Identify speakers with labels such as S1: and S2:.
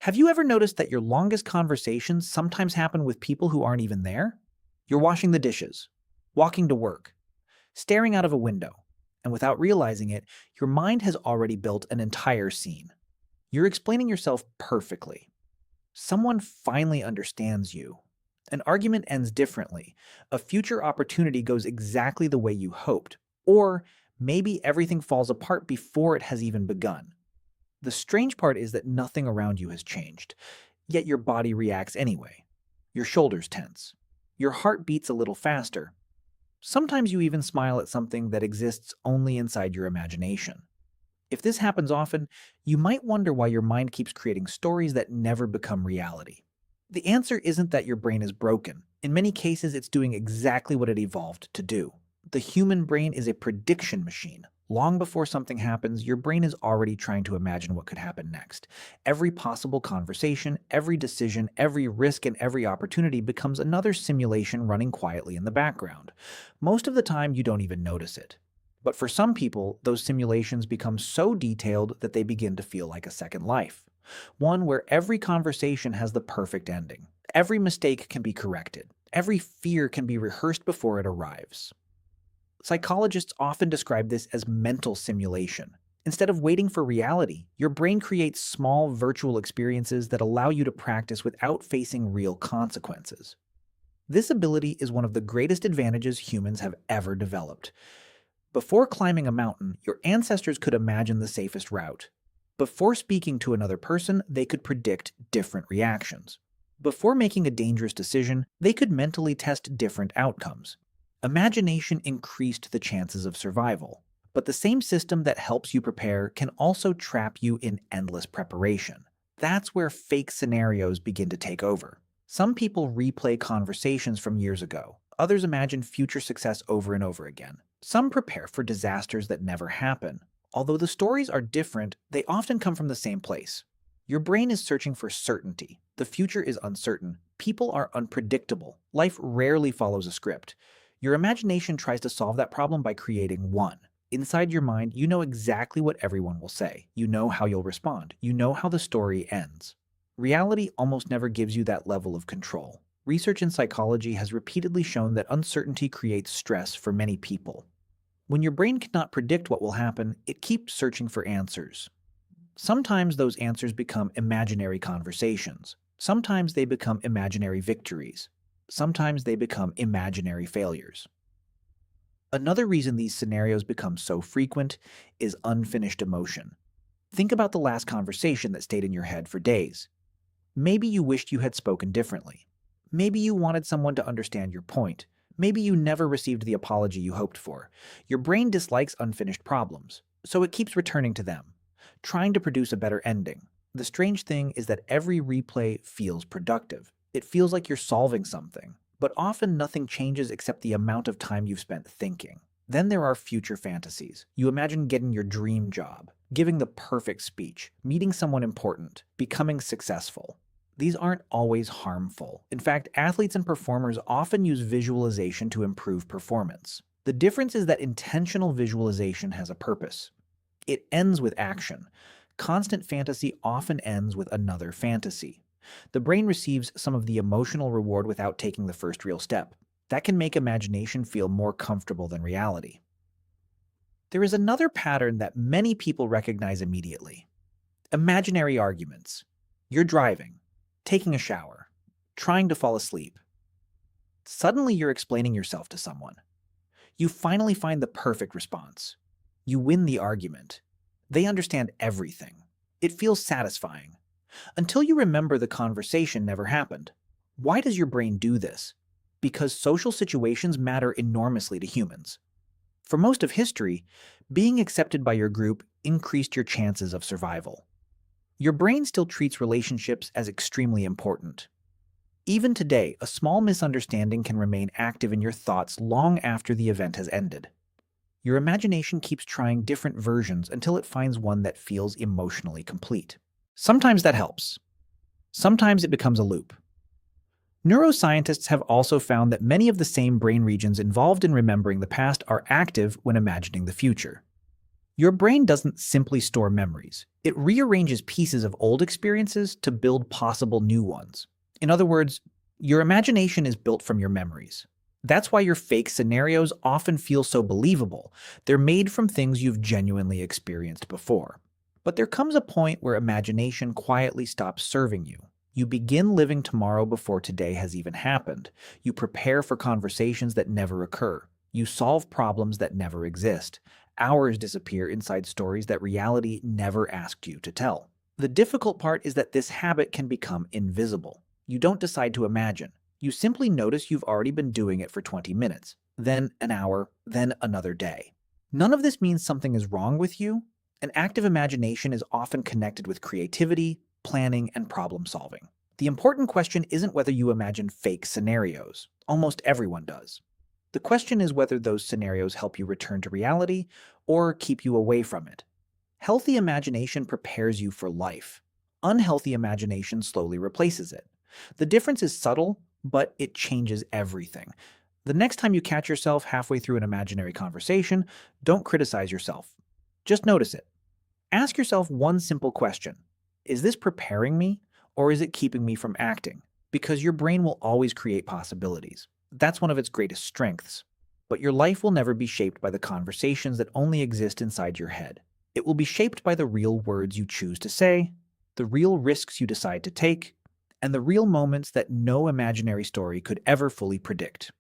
S1: Have you ever noticed that your longest conversations sometimes happen with people who aren't even there? You're washing the dishes, walking to work, staring out of a window, and without realizing it, your mind has already built an entire scene. You're explaining yourself perfectly. Someone finally understands you. An argument ends differently. A future opportunity goes exactly the way you hoped. Or maybe everything falls apart before it has even begun. The strange part is that nothing around you has changed, yet your body reacts anyway. Your shoulders tense. Your heart beats a little faster. Sometimes you even smile at something that exists only inside your imagination. If this happens often, you might wonder why your mind keeps creating stories that never become reality. The answer isn't that your brain is broken. In many cases, it's doing exactly what it evolved to do. The human brain is a prediction machine. Long before something happens, your brain is already trying to imagine what could happen next. Every possible conversation, every decision, every risk, and every opportunity becomes another simulation running quietly in the background. Most of the time, you don't even notice it. But for some people, those simulations become so detailed that they begin to feel like a second life. One where every conversation has the perfect ending. Every mistake can be corrected. Every fear can be rehearsed before it arrives. Psychologists often describe this as mental simulation. Instead of waiting for reality, your brain creates small virtual experiences that allow you to practice without facing real consequences. This ability is one of the greatest advantages humans have ever developed. Before climbing a mountain, your ancestors could imagine the safest route. Before speaking to another person, they could predict different reactions. Before making a dangerous decision, they could mentally test different outcomes. Imagination increased the chances of survival. But the same system that helps you prepare can also trap you in endless preparation. That's where fake scenarios begin to take over. Some people replay conversations from years ago. Others imagine future success over and over again. Some prepare for disasters that never happen. Although the stories are different, they often come from the same place. Your brain is searching for certainty. The future is uncertain. People are unpredictable. Life rarely follows a script. Your imagination tries to solve that problem by creating one. Inside your mind, you know exactly what everyone will say. You know how you'll respond. You know how the story ends. Reality almost never gives you that level of control. Research in psychology has repeatedly shown that uncertainty creates stress for many people. When your brain cannot predict what will happen, it keeps searching for answers. Sometimes those answers become imaginary conversations. Sometimes they become imaginary victories. Sometimes they become imaginary failures. Another reason these scenarios become so frequent is unfinished emotion. Think about the last conversation that stayed in your head for days. Maybe you wished you had spoken differently. Maybe you wanted someone to understand your point. Maybe you never received the apology you hoped for. Your brain dislikes unfinished problems, so it keeps returning to them, trying to produce a better ending. The strange thing is that every replay feels productive. It feels like you're solving something, but often nothing changes except the amount of time you've spent thinking. Then there are future fantasies. You imagine getting your dream job, giving the perfect speech, meeting someone important, becoming successful. These aren't always harmful. In fact, athletes and performers often use visualization to improve performance. The difference is that intentional visualization has a purpose. It ends with action. Constant fantasy often ends with another fantasy. The brain receives some of the emotional reward without taking the first real step. That can make imagination feel more comfortable than reality. There is another pattern that many people recognize immediately. Imaginary arguments. You're driving, taking a shower, trying to fall asleep. Suddenly you're explaining yourself to someone. You finally find the perfect response. You win the argument. They understand everything. It feels satisfying. Until you remember the conversation never happened. Why does your brain do this? Because social situations matter enormously to humans. For most of history, being accepted by your group increased your chances of survival. Your brain still treats relationships as extremely important. Even today, a small misunderstanding can remain active in your thoughts long after the event has ended. Your imagination keeps trying different versions until it finds one that feels emotionally complete. Sometimes that helps. Sometimes it becomes a loop. Neuroscientists have also found that many of the same brain regions involved in remembering the past are active when imagining the future. Your brain doesn't simply store memories. It rearranges pieces of old experiences to build possible new ones. In other words, your imagination is built from your memories. That's why your fake scenarios often feel so believable. They're made from things you've genuinely experienced before. But there comes a point where imagination quietly stops serving you. You begin living tomorrow before today has even happened. You prepare for conversations that never occur. You solve problems that never exist. Hours disappear inside stories that reality never asked you to tell. The difficult part is that this habit can become invisible. You don't decide to imagine. You simply notice you've already been doing it for 20 minutes, then an hour, then another day. None of this means something is wrong with you. An active imagination is often connected with creativity, planning, and problem solving. The important question isn't whether you imagine fake scenarios. Almost everyone does. The question is whether those scenarios help you return to reality or keep you away from it. Healthy imagination prepares you for life. Unhealthy imagination slowly replaces it. The difference is subtle, but it changes everything. The next time you catch yourself halfway through an imaginary conversation, don't criticize yourself. Just notice it. Ask yourself one simple question. Is this preparing me, or is it keeping me from acting? Because your brain will always create possibilities. That's one of its greatest strengths. But your life will never be shaped by the conversations that only exist inside your head. It will be shaped by the real words you choose to say, the real risks you decide to take, and the real moments that no imaginary story could ever fully predict.